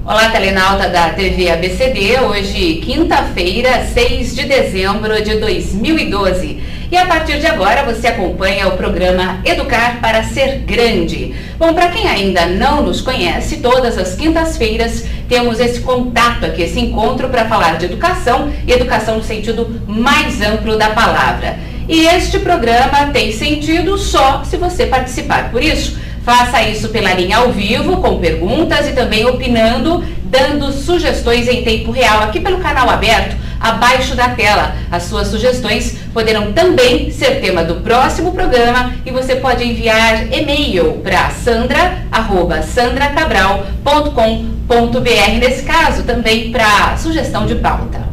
Olá, telenauta da TV ABCD, hoje quinta-feira, 6 de dezembro de 2012. E a partir de agora você acompanha o programa Educar para Ser Grande. Bom, para quem ainda não nos conhece, todas as quintas-feiras temos esse contato aqui, esse encontro para falar de educação e educação no sentido mais amplo da palavra. E este programa tem sentido só se você participar. Por isso, faça isso pela linha ao vivo, com perguntas e também opinando, dando sugestões em tempo real aqui pelo canal aberto, abaixo da tela. As suas sugestões poderão também ser tema do próximo programa e você pode enviar e-mail para sandra@sandracabral.com.br, nesse caso também para sugestão de pauta.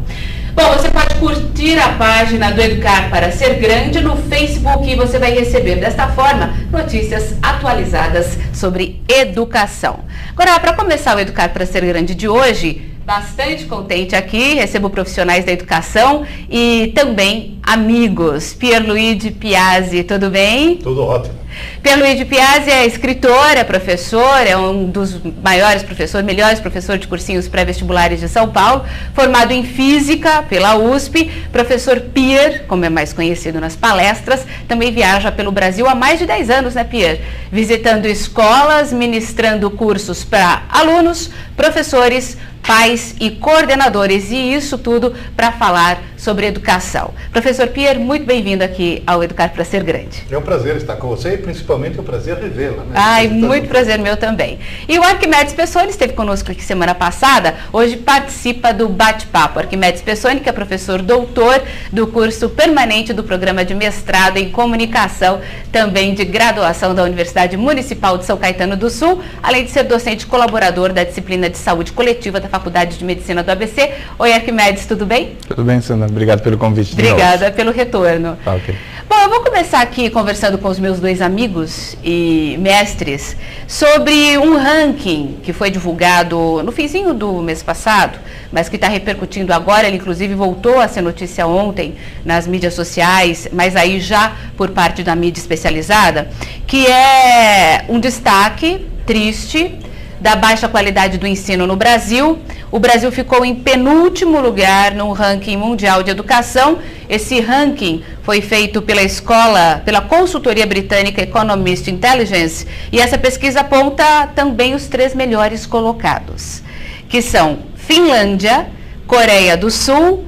Bom, você pode curtir a página do Educar para Ser Grande no Facebook e você vai receber desta forma notícias atualizadas sobre educação. Agora, para começar o Educar para Ser Grande de hoje, bastante contente aqui, recebo profissionais da educação e também amigos. Pierluigi Piazzi, tudo bem? Tudo ótimo. Pierluigi Piazzi é escritor, é professor, é um dos melhores professores de cursinhos pré-vestibulares de São Paulo, formado em Física pela USP, professor Pier, como é mais conhecido nas palestras, também viaja pelo Brasil há mais de 10 anos, né, Pier? Visitando escolas, ministrando cursos para alunos, professores, pais e coordenadores, e isso tudo para falar sobre educação. Professor Pier, muito bem-vindo aqui ao Educar para Ser Grande. É um prazer estar com você e principalmente é um prazer revê-la. Né? Ai, muito prazer meu também. E o Arquimedes Pessoni esteve conosco aqui semana passada, hoje participa do bate-papo. Arquimedes Pessoni, que é professor doutor do curso permanente do programa de mestrado em comunicação, também de graduação da Universidade Municipal de São Caetano do Sul, além de ser docente colaborador da disciplina de saúde coletiva da Faculdade de Medicina do ABC. Oi, Arquimedes, tudo bem? Tudo bem, Sandra. Obrigado pelo convite. Obrigada pelo retorno. Tá, ok. Bom, eu vou começar aqui conversando com os meus dois amigos e mestres sobre um ranking que foi divulgado no finzinho do mês passado, mas que está repercutindo agora. Ele, inclusive, voltou a ser notícia ontem nas mídias sociais, mas aí já por parte da mídia especializada, que é um destaque triste da baixa qualidade do ensino no Brasil. O Brasil ficou em penúltimo lugar no ranking mundial de educação. Esse ranking foi feito pela consultoria britânica Economist Intelligence, e essa pesquisa aponta também os 3 melhores colocados, que são Finlândia, Coreia do Sul,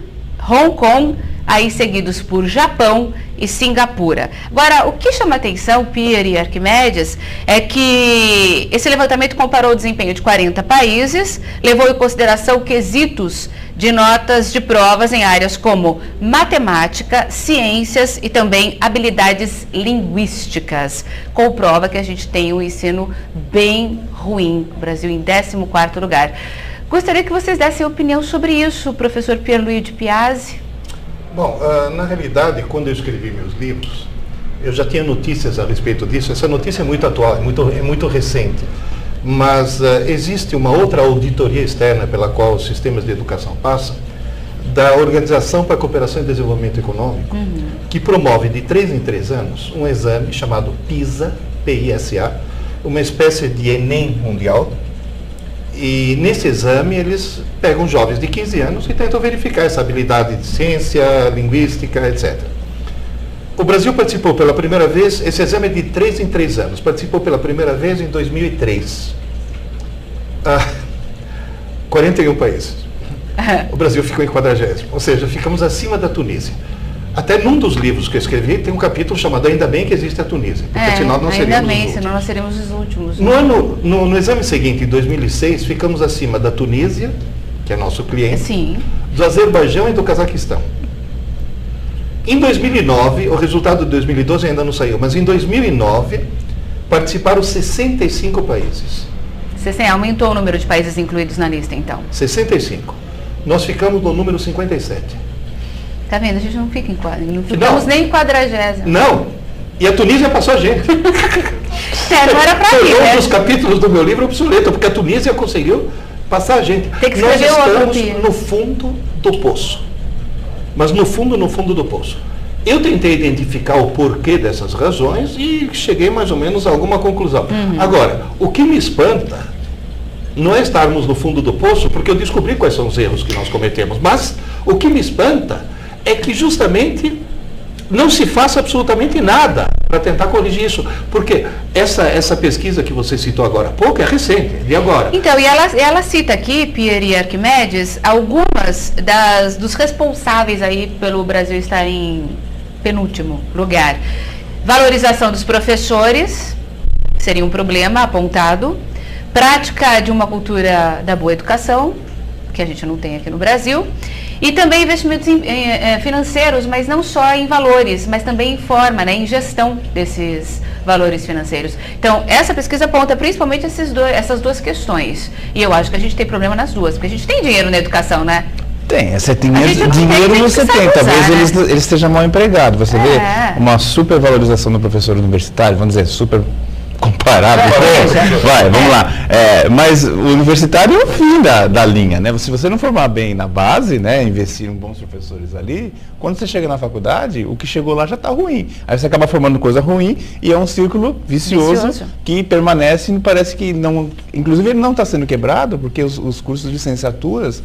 Hong Kong, aí seguidos por Japão e Singapura. Agora, o que chama atenção, Pier e Arquimedes, é que esse levantamento comparou o desempenho de 40 países, levou em consideração quesitos de notas de provas em áreas como matemática, ciências e também habilidades linguísticas. Comprova que a gente tem um ensino bem ruim, o Brasil em 14º lugar. Gostaria que vocês dessem opinião sobre isso, professor Pierluigi Piazzi. Bom, na realidade, quando eu escrevi meus livros, eu já tinha notícias a respeito disso. Essa notícia é muito atual, é muito recente. Mas existe uma outra auditoria externa pela qual os sistemas de educação passam, da Organização para a Cooperação e Desenvolvimento Econômico, que promove de 3 em 3 anos um exame chamado PISA, P-I-S-A, uma espécie de Enem mundial. E nesse exame eles pegam jovens de 15 anos e tentam verificar essa habilidade de ciência, linguística, etc. O Brasil participou pela primeira vez, esse exame é de 3 em 3 anos, participou pela primeira vez em 2003. 41 países. O Brasil ficou em 40º, ou seja, ficamos acima da Tunísia. Até num dos livros que eu escrevi tem um capítulo chamado Ainda Bem que Existe a Tunísia, porque senão não seríamos os últimos. Senão nós seríamos os últimos. No exame seguinte, em 2006, ficamos acima da Tunísia, que é nosso cliente, sim, do Azerbaijão e do Cazaquistão. Em 2009, o resultado de 2012 ainda não saiu, mas em 2009 participaram 65 países. Você aumentou o número de países incluídos na lista, então? 65. Nós ficamos no número 57. Tá vendo? A gente não fica não ficamos nem em 40º. Não. E a Tunísia passou a gente. Não era pra ir, né? Um dos capítulos do meu livro obsoleto, porque a Tunísia conseguiu passar a gente. Tem que Nós estamos outro, no fundo do poço. Mas no fundo do poço. Eu tentei identificar o porquê dessas razões e cheguei mais ou menos a alguma conclusão. Agora, o que me espanta não é estarmos no fundo do poço, porque eu descobri quais são os erros que nós cometemos, mas o que me espanta é que justamente não se faça absolutamente nada para tentar corrigir isso, porque essa pesquisa que você citou agora há pouco é recente, de agora. Então, e ela cita aqui, Pierre e Arquimedes, algumas dos responsáveis aí pelo Brasil estar em penúltimo lugar. Valorização dos professores, seria um problema apontado. Prática de uma cultura da boa educação, que a gente não tem aqui no Brasil. E também investimentos financeiros, mas não só em valores, mas também em forma, né, em gestão desses valores financeiros. Então, essa pesquisa aponta principalmente essas duas questões. E eu acho que a gente tem problema nas duas, porque a gente tem dinheiro na educação, né? Tem, você tem dinheiro você tem, talvez ele esteja mal empregado. Você vê uma supervalorização do professor universitário, vamos dizer, super comparado. Vai, vamos lá. Mas o universitário é o fim da linha, né? Se você não formar bem na base, né, investir em bons professores ali, quando você chega na faculdade, o que chegou lá já está ruim. Aí você acaba formando coisa ruim e é um círculo vicioso que permanece e parece que não... Inclusive ele não está sendo quebrado porque os cursos de licenciaturas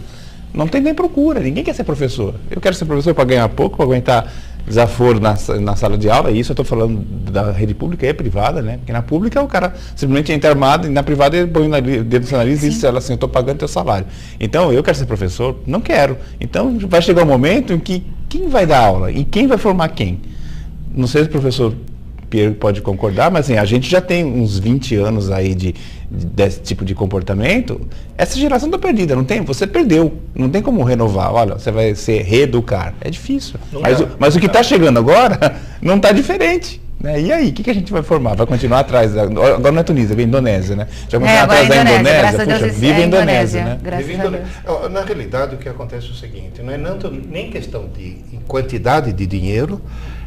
não tem nem procura, ninguém quer ser professor. Eu quero ser professor para ganhar pouco, para aguentar desaforo na sala de aula, e isso eu estou falando da rede pública e privada, né? Porque na pública o cara simplesmente entra armado e na privada ele põe o dedo no seu nariz e diz assim, eu estou pagando teu salário. Então, eu quero ser professor? Não quero. Então, vai chegar um momento em que quem vai dar aula e quem vai formar quem? Não sei se o professor Pierre pode concordar, mas assim, a gente já tem uns 20 anos aí desse tipo de comportamento. Essa geração está perdida, não tem? Você perdeu, não tem como renovar. Olha, você vai se reeducar. É difícil. Mas o que está chegando agora não está diferente. Né? E aí, o que a gente vai formar? Vai continuar atrás? Agora não é Tunísia, vem Indonésia, né? Já vai continuar atrás da Indonésia? Puxa, vive a Indonésia, né? Na realidade, o que acontece é o seguinte, não é nem questão de quantidade de dinheiro,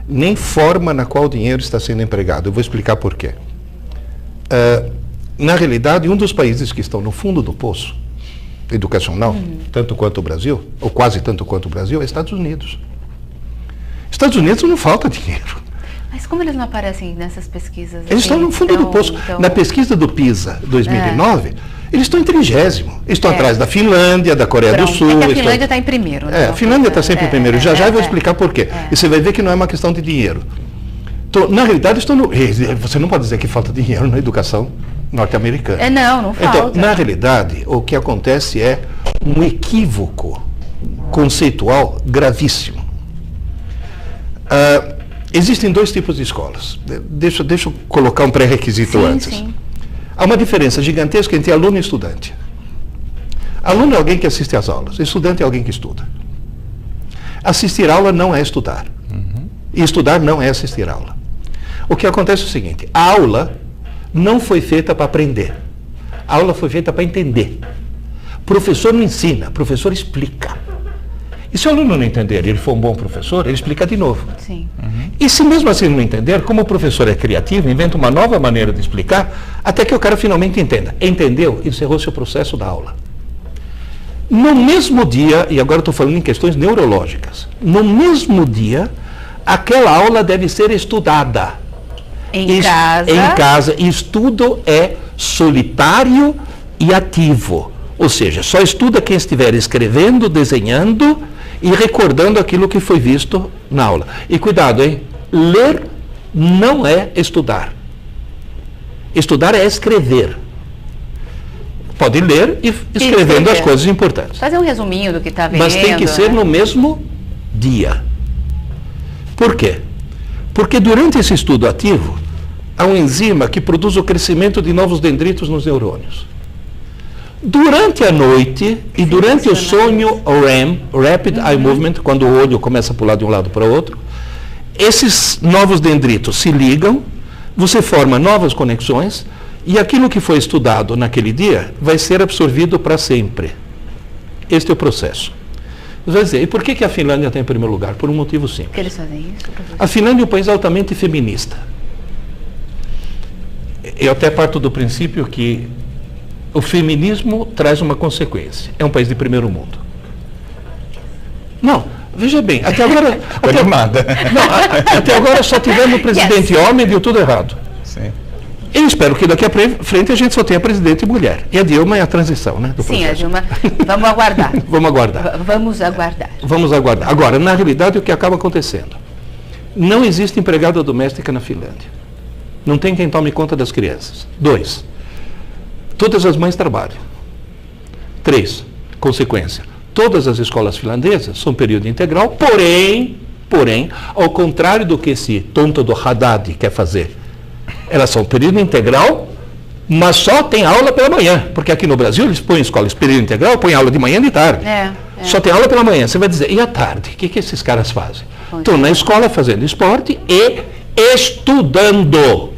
nem forma na qual o dinheiro está sendo empregado. Eu vou explicar por quê. Na realidade, um dos países que estão no fundo do poço educacional, tanto quanto o Brasil, ou quase tanto quanto o Brasil, é Estados Unidos. Estados Unidos não falta dinheiro. Mas como eles não aparecem nessas pesquisas? Eles estão no fundo do poço. Na pesquisa do PISA 2009, eles estão em 30º. Estão atrás da Finlândia, da Coreia do Sul. A Finlândia está em primeiro. Né? A Finlândia está sempre em primeiro. Já eu vou explicar por quê. E você vai ver que não é uma questão de dinheiro. Na realidade, você não pode dizer que falta dinheiro na educação norte-americana. Não falta. Então, na realidade, o que acontece é um equívoco conceitual gravíssimo. Existem dois tipos de escolas. Deixa eu colocar um pré-requisito antes. Sim. Há uma diferença gigantesca entre aluno e estudante. Aluno é alguém que assiste às aulas, estudante é alguém que estuda. Assistir aula não é estudar. E estudar não é assistir aula. O que acontece é o seguinte, a aula não foi feita para aprender. A aula foi feita para entender. Professor não ensina, professor explica. E se o aluno não entender e ele for um bom professor, ele explica de novo. Sim. E se mesmo assim não entender, como o professor é criativo, inventa uma nova maneira de explicar, até que o cara finalmente entenda. Entendeu? Encerrou-se o processo da aula. No mesmo dia, e agora estou falando em questões neurológicas, no mesmo dia, aquela aula deve ser estudada. Em casa. Em casa. Estudo é solitário e ativo. Ou seja, só estuda quem estiver escrevendo, desenhando e recordando aquilo que foi visto na aula. E cuidado, hein? Ler não é estudar. Estudar é escrever. Pode ler e escrevendo as coisas importantes. Fazer um resuminho do que está vendo. Mas tem que ser no mesmo dia. Por quê? Porque durante esse estudo ativo, há uma enzima que produz o crescimento de novos dendritos nos neurônios. Durante a noite e durante o sonho REM, Rapid Eye Movement, quando o olho começa a pular de um lado para o outro, esses novos dendritos se ligam, você forma novas conexões e aquilo que foi estudado naquele dia vai ser absorvido para sempre. Este é o processo. Você vai dizer, e por que a Finlândia está em primeiro lugar? Por um motivo simples. Por que eles fazem isso, professor? A Finlândia é um país altamente feminista. Eu até parto do princípio que o feminismo traz uma consequência. É um país de primeiro mundo. Não, veja bem, até agora... até agora só tivemos um presidente homem e deu tudo errado. Sim. Eu espero que daqui a frente a gente só tenha presidente e mulher. E a Dilma é a transição, né? Sim, a Dilma. Vamos aguardar. Vamos aguardar. Vamos aguardar. Vamos aguardar. Agora, na realidade, o que acaba acontecendo? Não existe empregada doméstica na Finlândia. Não tem quem tome conta das crianças. 2, todas as mães trabalham. 3, consequência, todas as escolas finlandesas são período integral, porém, ao contrário do que esse tonto do Haddad quer fazer, elas são período integral, mas só tem aula pela manhã, porque aqui no Brasil eles põem escolas período integral, põem aula de manhã e de tarde. Só tem aula pela manhã. Você vai dizer, e à tarde? O que esses caras fazem? Estão na escola fazendo esporte e estudando.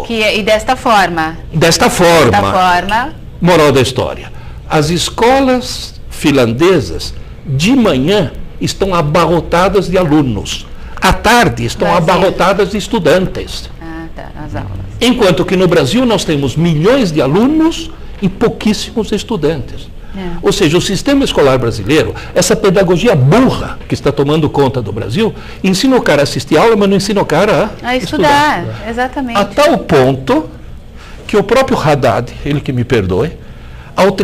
E desta forma? Desta forma. Moral da história. As escolas finlandesas, de manhã, estão abarrotadas de alunos. À tarde, estão abarrotadas de estudantes. As aulas. Enquanto que no Brasil nós temos milhões de alunos e pouquíssimos estudantes. Ou seja, o sistema escolar brasileiro, essa pedagogia burra que está tomando conta do Brasil, ensina o cara a assistir aula, mas não ensina o cara a estudar. Exatamente. A tal ponto que o próprio Haddad, ele que me perdoe,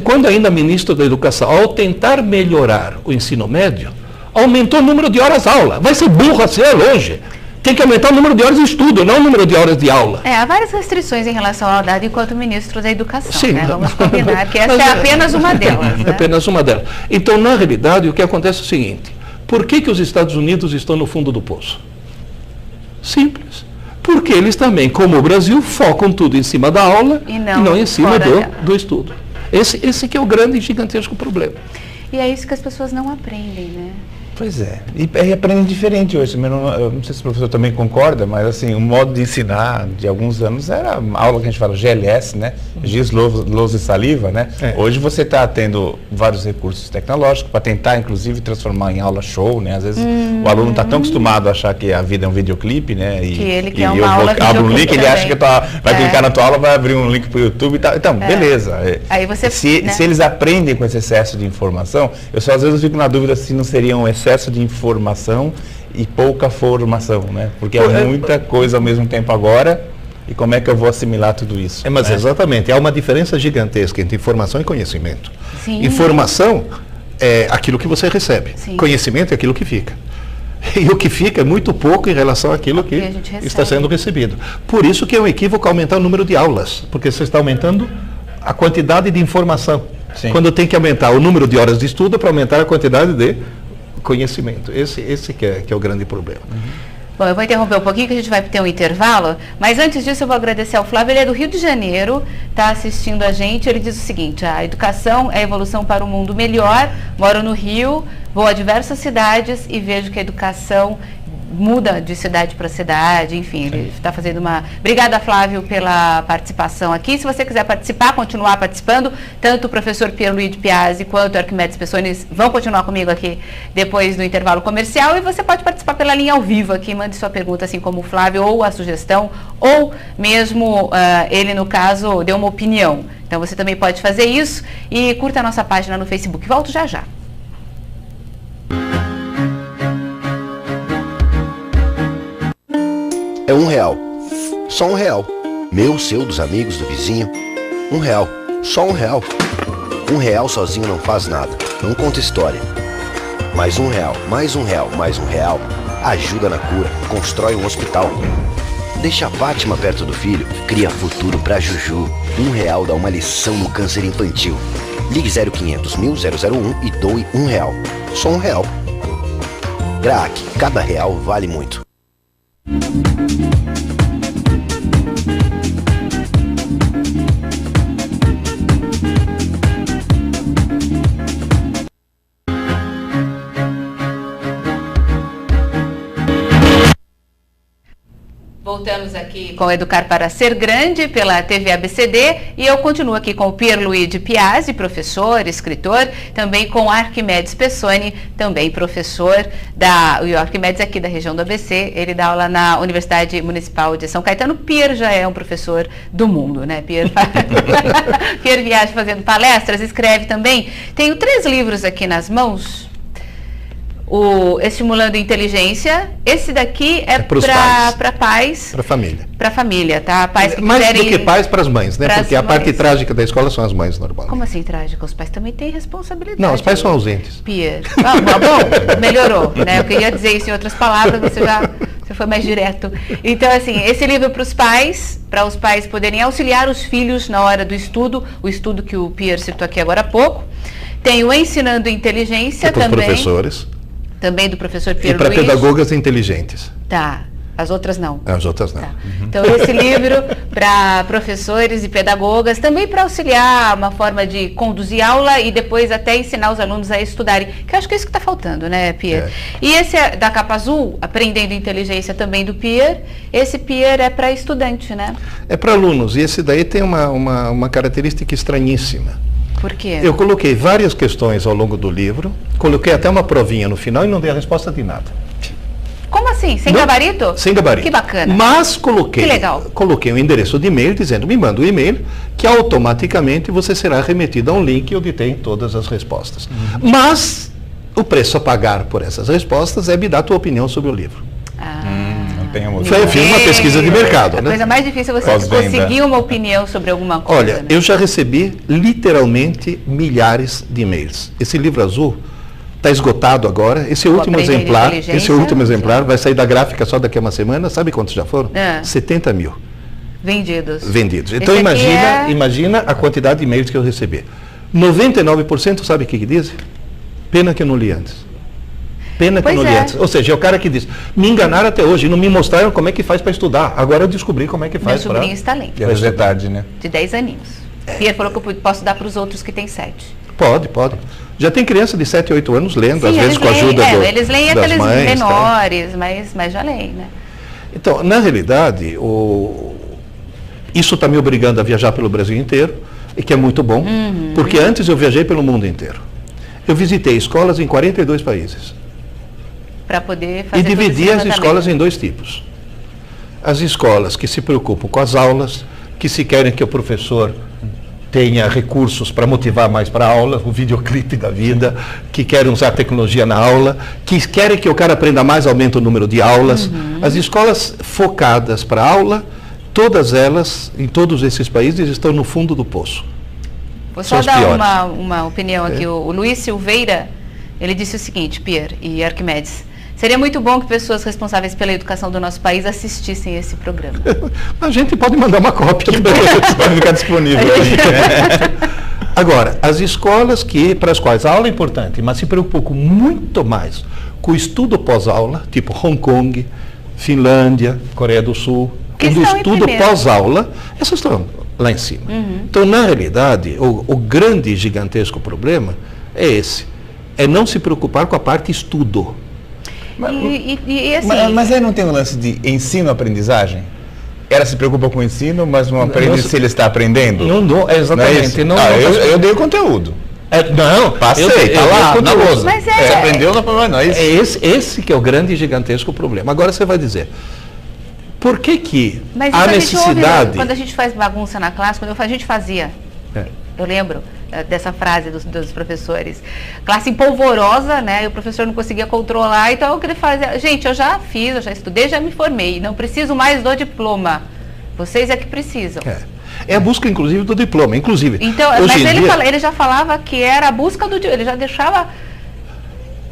quando ainda ministro da Educação, ao tentar melhorar o ensino médio, aumentou o número de horas aula. Vai ser burro assim, é longe. Tem que aumentar o número de horas de estudo, não o número de horas de aula. Há várias restrições em relação ao Haddad enquanto ministro da Educação. Sim, né? Vamos combinar que essa é apenas uma delas. Né? Apenas uma delas. Então, na realidade, o que acontece é o seguinte: por que os Estados Unidos estão no fundo do poço? Simples. Porque eles também, como o Brasil, focam tudo em cima da aula e não em cima do estudo. Esse que é o grande e gigantesco problema. E é isso que as pessoas não aprendem, né? Pois é, e aprendem diferente hoje. Eu não sei se o professor também concorda, mas assim, o modo de ensinar de alguns anos era a aula que a gente fala GLS, né? Giz, lousa e saliva, né? Hoje você está tendo vários recursos tecnológicos para tentar, inclusive, transformar em aula show, né? Às vezes o aluno está tão acostumado a achar que a vida é um videoclipe, né? Que ele quer uma aula abro um link, ele acha que vai clicar na tua aula, vai abrir um link para o YouTube e tal. Então, beleza. Aí você, se eles aprendem com esse excesso de informação, às vezes eu fico na dúvida se não seria um excesso de informação e pouca formação, né? Porque é muita coisa ao mesmo tempo agora, e como é que eu vou assimilar tudo isso? Mas exatamente, há uma diferença gigantesca entre informação e conhecimento. Sim. Informação é aquilo que você recebe, conhecimento é aquilo que fica. E o que fica é muito pouco em relação àquilo que está sendo recebido. Por isso que é um equívoco aumentar o número de aulas, porque você está aumentando a quantidade de informação. Sim. Quando tem que aumentar o número de horas de estudo para aumentar a quantidade de conhecimento. Esse que é o grande problema. Bom, eu vou interromper um pouquinho que a gente vai ter um intervalo, mas antes disso eu vou agradecer ao Flávio, ele é do Rio de Janeiro, está assistindo a gente, ele diz o seguinte: a educação é a evolução para um mundo melhor, moro no Rio, vou a diversas cidades e vejo que a educação muda de cidade para cidade, enfim, ele está fazendo uma... Obrigada, Flávio, pela participação aqui. Se você quiser participar, continuar participando, tanto o professor Pierluigi Piazzi quanto o Arquimedes Pessoni vão continuar comigo aqui depois do intervalo comercial, e você pode participar pela linha ao vivo aqui, mande sua pergunta, assim como o Flávio, ou a sugestão, ou mesmo ele, no caso, deu uma opinião. Então você também pode fazer isso e curta a nossa página no Facebook. Volto já já. É R$1. Só R$1. Meu, seu, dos amigos, do vizinho. R$1. Só R$1. R$1 sozinho não faz nada. Não conta história. Mais R$1. Mais R$1. Mais R$1. Ajuda na cura. Constrói um hospital. Deixa a Fátima perto do filho. Cria futuro pra Juju. R$1 dá uma lição no câncer infantil. Ligue 0500 1001 e doe R$1. Só R$1. GRAAC. Cada real vale muito. Voltamos aqui com Educar para Ser Grande pela TV ABCD e eu continuo aqui com o Pierluigi Piazzi, professor, escritor, também com Arquimedes Pessoni, também professor o Arquimedes aqui da região do ABC, ele dá aula na Universidade Municipal de São Caetano. Pierre já é um professor do mundo, né? Pierre viaja fazendo palestras, escreve também. Tenho 3 livros aqui nas mãos. o Estimulando Inteligência. Esse daqui é para pais. Para família. Para família, tá? Pais que mais quiserem... do que pais, para as mães, né? Porque a parte trágica da escola são as mães, normalmente. Como assim trágica? Os pais também têm responsabilidade. Não, os pais são ausentes. Pierre. Bom, melhorou, né? Eu queria dizer isso em outras palavras, você foi mais direto. Então, assim, esse livro para os pais poderem auxiliar os filhos na hora do estudo, o estudo que o Pierre citou aqui agora há pouco. Tem o Ensinando Inteligência também. Para os professores. Também do professor Pierre E para pedagogas inteligentes. Tá. As outras não. As outras não. Tá. Então, esse livro para professores e pedagogas, também para auxiliar uma forma de conduzir aula e depois até ensinar os alunos a estudarem, que eu acho que é isso que está faltando, né, Pierre? E esse é da Capa Azul, Aprendendo Inteligência, também do Pierre. Esse Pierre é para estudante, né? É para alunos, e esse daí tem uma característica estranhíssima. Por quê? Eu coloquei várias questões ao longo do livro, coloquei até uma provinha no final e não dei a resposta de nada. Como assim? Sem gabarito? Sem gabarito. Que bacana. Mas coloquei, que legal. Coloquei um endereço de e-mail dizendo, me manda um e-mail que automaticamente você será remetido a um link onde tem todas as respostas. Mas o preço a pagar por essas respostas é me dar a tua opinião sobre o livro. Eu fiz uma pesquisa de mercado. A coisa mais difícil é você conseguir uma opinião sobre alguma coisa. Olha, né? Eu já recebi literalmente milhares de e-mails. Esse livro azul está esgotado agora. Esse último exemplar vai sair da gráfica só daqui a uma semana. Sabe quantos já foram? 70 mil. Vendidos. Então imagina a quantidade de e-mails que eu recebi. 99% sabe o que dizem? Pena que eu não li antes. Pena que eu não li antes. Ou seja, é o cara que diz, me enganaram até hoje, não me mostraram como é que faz para estudar. Agora eu descobri como é que faz para... Meu sobrinho está lendo. É verdade, né? De 10 aninhos. Pierre falou que eu posso dar para os outros que têm 7. Pode. Já tem criança de 7, 8 anos lendo, sim, às vezes com a ajuda eles leem aqueles mães, menores, tá? mas já leem, né? Então, na realidade, isso está me obrigando a viajar pelo Brasil inteiro, e que é muito bom, porque antes eu viajei pelo mundo inteiro. Eu visitei escolas em 42 países. Para poder fazer. E dividi as escolas em 2 tipos. As escolas que se preocupam com as aulas, que se querem que o professor tenha recursos para motivar mais para a aula, o videoclipe da vida, que querem usar tecnologia na aula, que querem que o cara aprenda mais, aumenta o número de aulas. As escolas focadas para a aula, todas elas, em todos esses países, estão no fundo do poço. Vou só dar uma opinião aqui. O Luiz Silveira, ele disse o seguinte, Pierre e Arquimedes: seria muito bom que pessoas responsáveis pela educação do nosso país assistissem esse programa. A gente pode mandar uma cópia para ficar disponível. Agora, as escolas para as quais a aula é importante, mas se preocupam muito mais com o estudo pós-aula, tipo Hong Kong, Finlândia, Coreia do Sul, o estudo pós-aula, essas estão lá em cima. Então, na realidade, o grande e gigantesco problema é esse. É não se preocupar com a parte estudo. Mas aí não tem um lance de ensino-aprendizagem? Ela se preocupa com o ensino, mas não aprende se ele está aprendendo? Não, exatamente. Eu dei o conteúdo. Passei, está lá, na lousa. Mas você aprendeu, não é isso? Esse que é o grande e gigantesco problema. Agora você vai dizer, por que a necessidade... Quando a gente faz bagunça na classe, a gente fazia, eu lembro dessa frase dos professores, classe empolvorosa, né, e o professor não conseguia controlar, então o que ele fazia, gente, eu já estudei, já me formei, não preciso mais do diploma, vocês é que precisam. É a busca, inclusive, do diploma, inclusive. Então, mas ele já falava que era a busca do diploma, ele já deixava...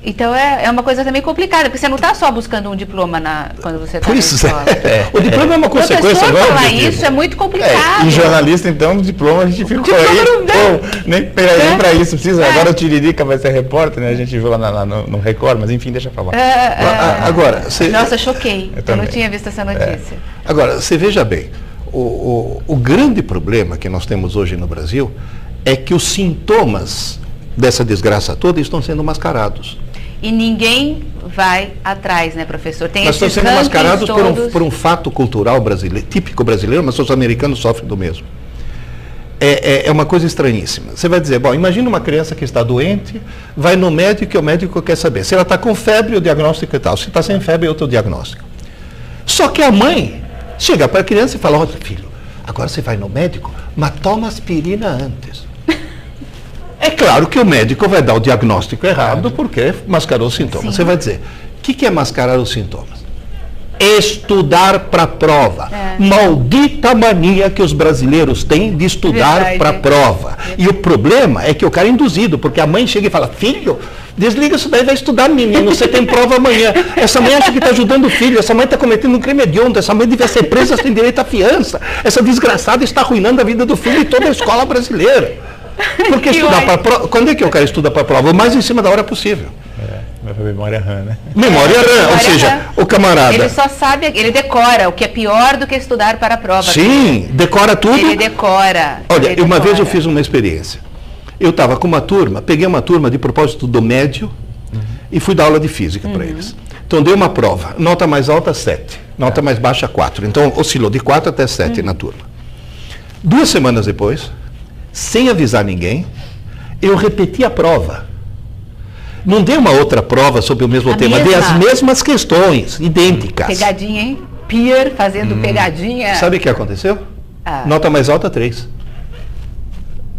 Então é uma coisa também complicada, porque você não está só buscando um diploma quando você está na escola. O diploma é uma consequência. Falar isso é muito complicado. E jornalista, então, diploma, a gente ficou aí. Nem para isso precisa. Agora o Tiririca vai ser repórter, né? A gente viu lá no Record, mas enfim, deixa eu falar. Agora, nossa, choquei. Eu não tinha visto essa notícia. Agora, você veja bem, o grande problema que nós temos hoje no Brasil é que os sintomas dessa desgraça toda estão sendo mascarados. E ninguém vai atrás, né, professor? Mas estão sendo mascarados por um fato cultural brasileiro, típico brasileiro, mas os americanos sofrem do mesmo. É uma coisa estranhíssima. Você vai dizer, bom, imagina uma criança que está doente, vai no médico e o médico quer saber se ela está com febre, o diagnóstico e tal. Se está sem febre, é outro diagnóstico. Só que a mãe chega para a criança e fala, olha, filho, agora você vai no médico, mas toma aspirina antes. É claro que o médico vai dar o diagnóstico errado porque mascarou os sintomas. Sim. Você vai dizer, o que é mascarar os sintomas? Estudar para a prova. Maldita mania que os brasileiros têm de estudar para a prova. E o problema é que o cara é induzido, porque a mãe chega e fala, filho, desliga isso daí, vai estudar, menino, você tem prova amanhã. Essa mãe acha que está ajudando o filho, essa mãe está cometendo um crime hediondo, essa mãe devia ser presa sem direito à fiança. Essa desgraçada está arruinando a vida do filho e toda a escola brasileira. Porque estudar para a prova, quando é que o cara estuda para a prova? O mais em cima da hora possível. Vai para memória RAM, né? Memória RAM, ou seja, o camarada... Ele só sabe, ele decora, o que é pior do que estudar para a prova. Sim, decora tudo. Ele decora. Olha, uma vez eu fiz uma experiência. Eu estava com uma turma, peguei uma turma de propósito do médio e fui dar aula de física para eles. Então dei uma prova, nota mais alta 7, nota mais baixa 4. Então oscilou de 4 até 7 na turma. 2 semanas depois, sem avisar ninguém, eu repeti a prova. Não dei uma outra prova sobre o mesmo tema, dei as mesmas questões, idênticas. Pegadinha, hein? Peer fazendo pegadinha. Sabe o que aconteceu? Nota mais alta 3.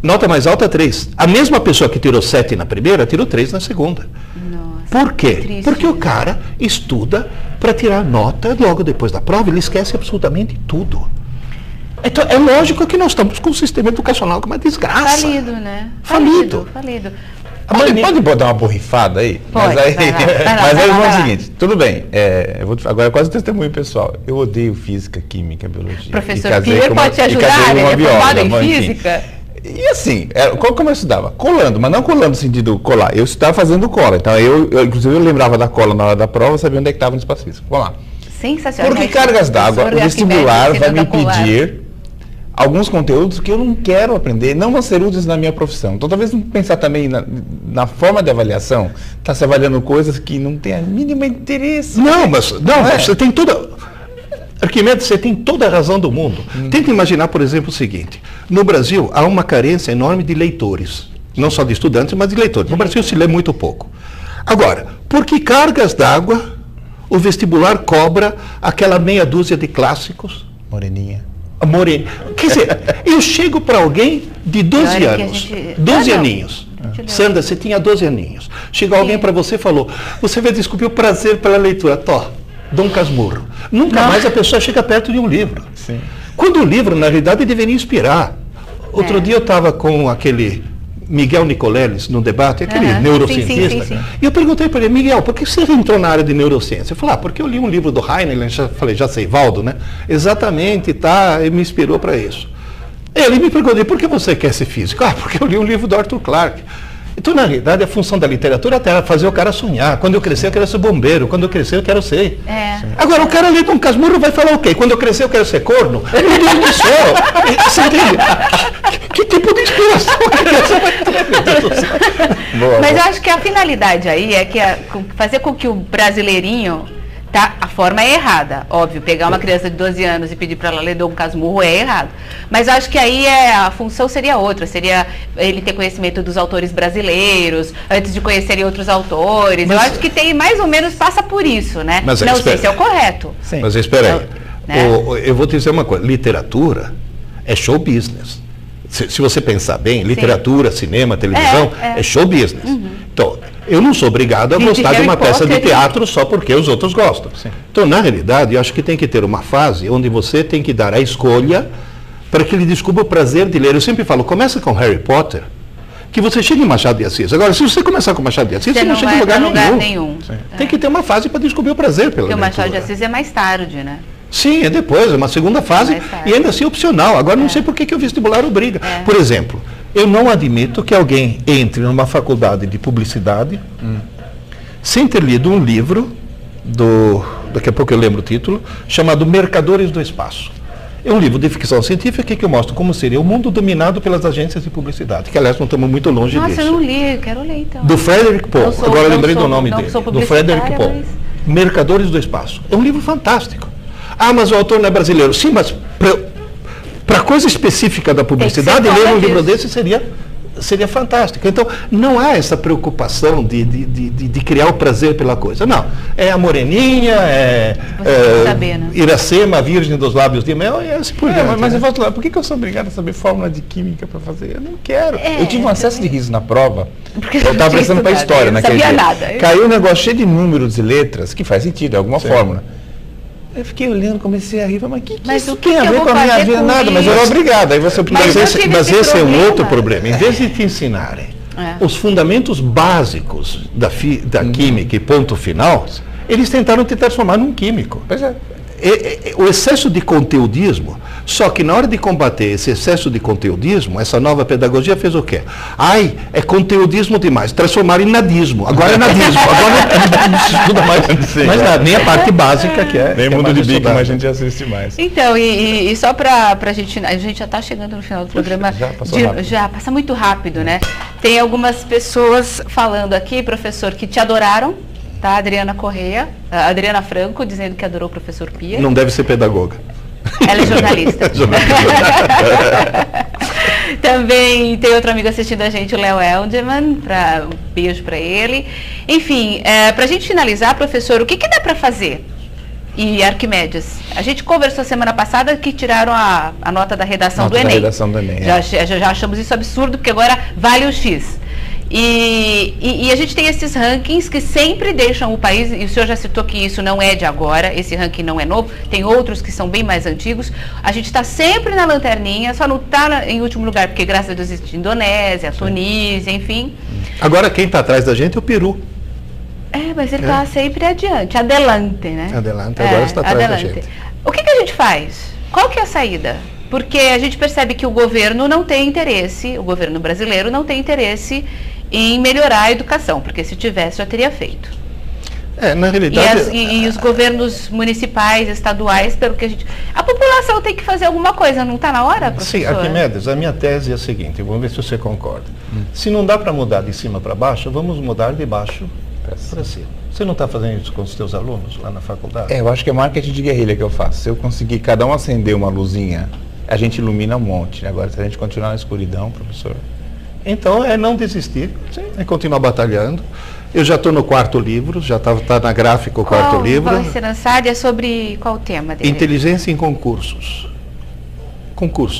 Nota mais alta 3. A mesma pessoa que tirou 7 na primeira, tirou 3 na segunda. Nossa, por quê? triste, porque o cara estuda para tirar nota logo depois da prova, ele esquece absolutamente tudo. Então, é lógico que nós estamos com um sistema educacional com uma desgraça. Falido, né? Falido. Pode botar uma borrifada aí? Pode, mas aí, vai lá, é o seguinte, tudo bem, agora é quase testemunho pessoal. Eu odeio física, química, biologia. Professor Pierre pode te ajudar, ele é formado em física. E assim, como eu estudava? Colando, mas não colando no sentido de colar. Eu estava fazendo cola. Então, inclusive, eu lembrava da cola na hora da prova, sabia onde é que estava no espaço físico. Vamos lá. Sensacional. Porque cargas d'água, o vestibular vai me pedir alguns conteúdos que eu não quero aprender, não vão ser úteis na minha profissão. Então, talvez pensar também na forma de avaliação, está se avaliando coisas que não tem a mínima interesse. Você tem toda... Arquimedes, você tem toda a razão do mundo. Tenta imaginar, por exemplo, o seguinte. No Brasil, há uma carência enorme de leitores. Não só de estudantes, mas de leitores. No Brasil se lê muito pouco. Agora, por que cargas d'água o vestibular cobra aquela meia dúzia de clássicos? Moreninha. Morena. Quer dizer, eu chego para alguém de 12 anos, 12 aninhos. Sandra, você tinha 12 aninhos. Chega alguém para você e falou, você vai descobrir o prazer pela leitura. Dom Casmurro. Nunca mais a pessoa chega perto de um livro. Sim. Quando o livro, na realidade, deveria inspirar. Outro dia eu estava com aquele Miguel Nicoleles no debate, aquele neurocientista, sim. e eu perguntei para ele, Miguel, por que você entrou na área de neurociência? Ele falou, porque eu li um livro do Heinlein, já sei, Valdo, né? Exatamente, e me inspirou para isso. Ele me perguntou, por que você quer ser físico? Porque eu li um livro do Arthur Clarke. Então, na realidade, a função da literatura é fazer o cara sonhar. Quando eu crescer, eu quero ser bombeiro. Quando eu crescer, eu quero ser. Agora, o cara lê Dom Casmurro vai falar o quê? Quando eu crescer, eu quero ser corno? Meu Deus do céu! Você entende? Que tipo de inspiração que essa vai ter, meu Deus do céu? Mas eu acho que a finalidade aí é que fazer com que o brasileirinho... A forma é errada, óbvio, pegar uma criança de 12 anos e pedir para ela ler Dom Casmurro é errado. Mas eu acho que aí a função seria outra, seria ele ter conhecimento dos autores brasileiros, antes de conhecerem outros autores. Eu acho que tem mais ou menos, passa por isso, né? Não sei se é o correto. Sim. Mas espera aí, eu vou te dizer uma coisa, literatura é show business. Se você pensar bem, literatura, cinema, televisão, é show business. Então, eu não sou obrigado a gostar de uma peça de teatro só porque os outros gostam. Sim. Então, na realidade, eu acho que tem que ter uma fase onde você tem que dar a escolha para que ele descubra o prazer de ler. Eu sempre falo, começa com Harry Potter, que você chega em Machado de Assis. Agora, se você começar com Machado de Assis, você não chega em lugar nenhum. Tem que ter uma fase para descobrir o prazer pela leitura. Porque o Machado de Assis é mais tarde, né? Sim, é depois, é uma segunda fase e ainda assim opcional. Agora não sei por que o vestibular obriga. Por exemplo, eu não admito que alguém entre numa faculdade de publicidade sem ter lido um livro, daqui a pouco eu lembro o título, chamado Mercadores do Espaço. É um livro de ficção científica que mostra como seria o mundo dominado pelas agências de publicidade, que aliás não estamos muito longe disso. Nossa, eu não li, quero ler então. Do Frederick Pohl, agora lembrei do nome dele. Do Frederick Pohl. Mercadores do Espaço. É um livro fantástico. Mas o autor não é brasileiro. Sim, mas para coisa específica da publicidade, ler um livro desse seria seria fantástico. Então, não há essa preocupação de criar o prazer pela coisa. Não. É a moreninha, saber, né? Iracema, a virgem dos lábios de mel, e assim por diante. Mas eu volto lá, por que eu sou obrigado a saber fórmula de química para fazer? Eu não quero. Eu tive um acesso de riso na prova. Porque eu estava prestando para a história naquele dia. Nada. Caiu um negócio cheio de números e letras, que faz sentido, é alguma fórmula. Eu fiquei olhando, comecei a rir, mas isso tem a ver com a minha vida? Nada, mas eu era obrigado. Aí você mas esse é um outro problema. Em vez de te ensinarem os fundamentos básicos da química e ponto final, eles tentaram te transformar num químico. Pois é. O excesso de conteudismo, só que na hora de combater esse excesso de conteudismo, essa nova pedagogia fez o quê? Ai, é conteudismo demais, transformaram em nadismo, agora é nadismo, agora não se estuda mais nada, nem a parte básica que é. Nem mundo de bico, mas a gente assiste mais. Então, e só para a gente já está chegando no final do programa, já passa muito rápido, né? Tem algumas pessoas falando aqui, professor, que te adoraram. Tá, Adriana Franco, dizendo que adorou o professor Pia. Não deve ser pedagoga. Ela é jornalista. Também tem outro amigo assistindo a gente, o Léo Eldeman, um beijo para ele. Enfim, para a gente finalizar, professor, o que dá para fazer? E Arquimedes, a gente conversou semana passada que tiraram a nota da redação do Enem. Já achamos isso absurdo, porque agora vale o X. E a gente tem esses rankings que sempre deixam o país, e o senhor já citou que isso não é de agora, esse ranking não é novo, tem outros que são bem mais antigos. A gente está sempre na lanterninha, só não está em último lugar, porque graças a Deus existe Indonésia, Tunísia, enfim. Agora quem está atrás da gente é o Peru. Mas ele está sempre adiante, adelante, né? Adelante, agora está atrás da gente. O que a gente faz? Qual que é a saída? Porque a gente percebe que o governo não tem interesse, o governo brasileiro não tem interesse em melhorar a educação, porque se tivesse já teria feito. Na realidade... E os governos municipais, estaduais, pelo que a gente... A população tem que fazer alguma coisa, não está na hora, professor? Sim, Arquimedes, a minha tese é a seguinte, vamos ver se você concorda. Se não dá para mudar de cima para baixo, vamos mudar de baixo para cima. Você não está fazendo isso com os seus alunos lá na faculdade? Eu acho que é marketing de guerrilha que eu faço. Se eu conseguir cada um acender uma luzinha, a gente ilumina um monte. Agora, se a gente continuar na escuridão, professor... Então, é não desistir, é continuar batalhando. Eu já estou no 4º livro, já está na gráfica o 4º livro. Vai ser lançado, é sobre qual o tema dele? Inteligência em concursos.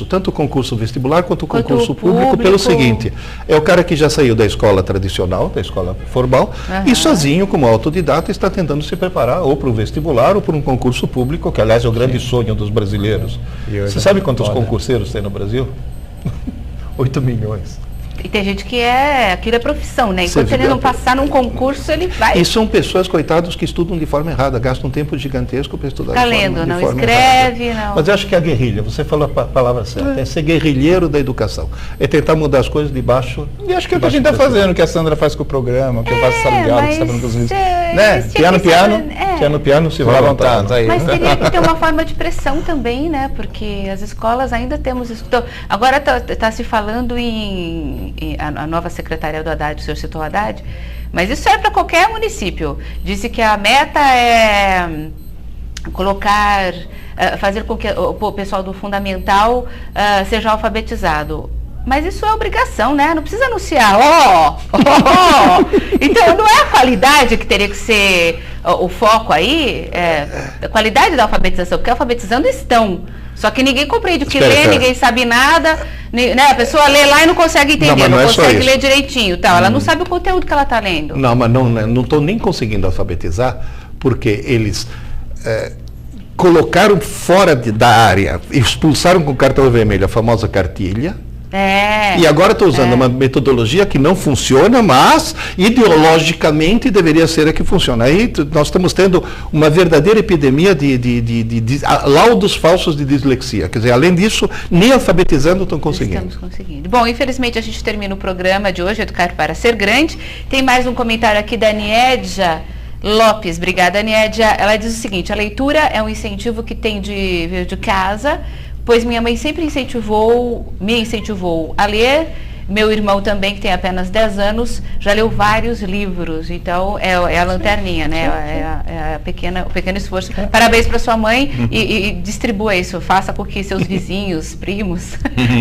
Tanto o concurso vestibular quanto o concurso público, pelo seguinte, é o cara que já saiu da escola tradicional, da escola formal, e sozinho, como autodidata, está tentando se preparar ou para o vestibular ou para um concurso público, que aliás é o grande sonho dos brasileiros. Você sabe quantos concurseiros tem no Brasil? 8 milhões. E tem gente que aquilo é profissão, né? Enquanto ele não passar num concurso, ele vai... E são pessoas, coitados, que estudam de forma errada, gastam um tempo gigantesco para estudar de forma escreve, errada. Mas eu acho que a guerrilha, você falou a palavra certa, é ser guerrilheiro da educação. É tentar mudar as coisas de baixo... E acho que é o que a gente está fazendo, o que a Sandra faz com o programa, que eu faço sala de aula, que você está falando com os livros. Piano, se vai vontade. Mas teria que ter uma forma de pressão também, né? Porque as escolas ainda temos... Agora está se falando a nova secretária do Haddad, o senhor citou o Haddad, mas isso é para qualquer município. Disse que a meta é fazer com que o pessoal do fundamental seja alfabetizado. Mas isso é obrigação, né? Não precisa anunciar, Então, não é a qualidade que teria que ser o foco aí, a qualidade da alfabetização, porque alfabetizando estão. Só que ninguém compreende o que lê, ninguém sabe nada, né? A pessoa lê lá e não consegue entender, não consegue ler direitinho, tal. Ela não sabe o conteúdo que ela está lendo. Não, mas não estou nem conseguindo alfabetizar, porque eles colocaram fora da área, expulsaram com cartão vermelho a famosa cartilha. E agora estou usando uma metodologia que não funciona, mas ideologicamente deveria ser a que funciona. Aí nós estamos tendo uma verdadeira epidemia de laudos falsos de dislexia. Quer dizer, além disso, nem alfabetizando estão conseguindo. Estamos conseguindo. Bom, infelizmente a gente termina o programa de hoje, Educar para Ser Grande. Tem mais um comentário aqui da Niedja Lopes. Obrigada, Niedja. Ela diz o seguinte: a leitura é um incentivo que tem de vir de casa, pois minha mãe sempre me incentivou a ler. Meu irmão também, que tem apenas 10 anos, já leu vários livros. Então, é a lanterninha, né? É o pequeno esforço. Parabéns para sua mãe e distribua isso. Faça com que seus vizinhos, primos,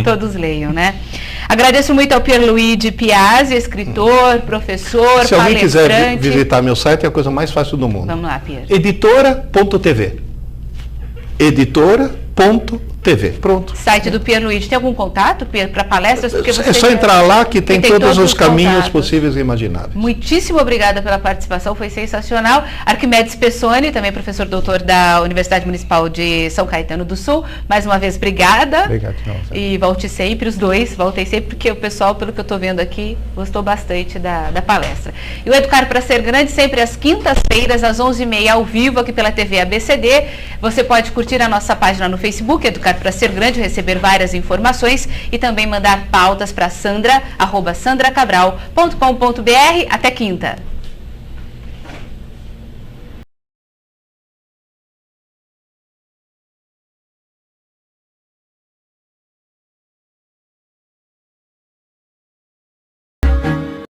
todos leiam, né? Agradeço muito ao Pierluigi Piazzi, escritor, professor, Se alguém quiser visitar meu site, é a coisa mais fácil do mundo. Vamos lá, Pier. Editora.tv. Editora.tv. Pronto. Site do Pierluigi. Tem algum contato, Pier, para palestras? Porque você é só entrar lá que tem todos os caminhos possíveis e imagináveis. Muitíssimo obrigada pela participação, foi sensacional. Arquimedes Pessoni, também professor doutor da Universidade Municipal de São Caetano do Sul. Mais uma vez, obrigada. Obrigado. E volte sempre, os dois. Voltei sempre, porque o pessoal, pelo que eu estou vendo aqui, gostou bastante da palestra. E o Educar para Ser Grande, sempre às quintas-feiras, às 11h30, ao vivo, aqui pela TV ABCD. Você pode curtir a nossa página no Facebook, Educar para Ser Grande, receber várias informações e também mandar pautas para Sandra, @sandracabral.com.br. Até quinta.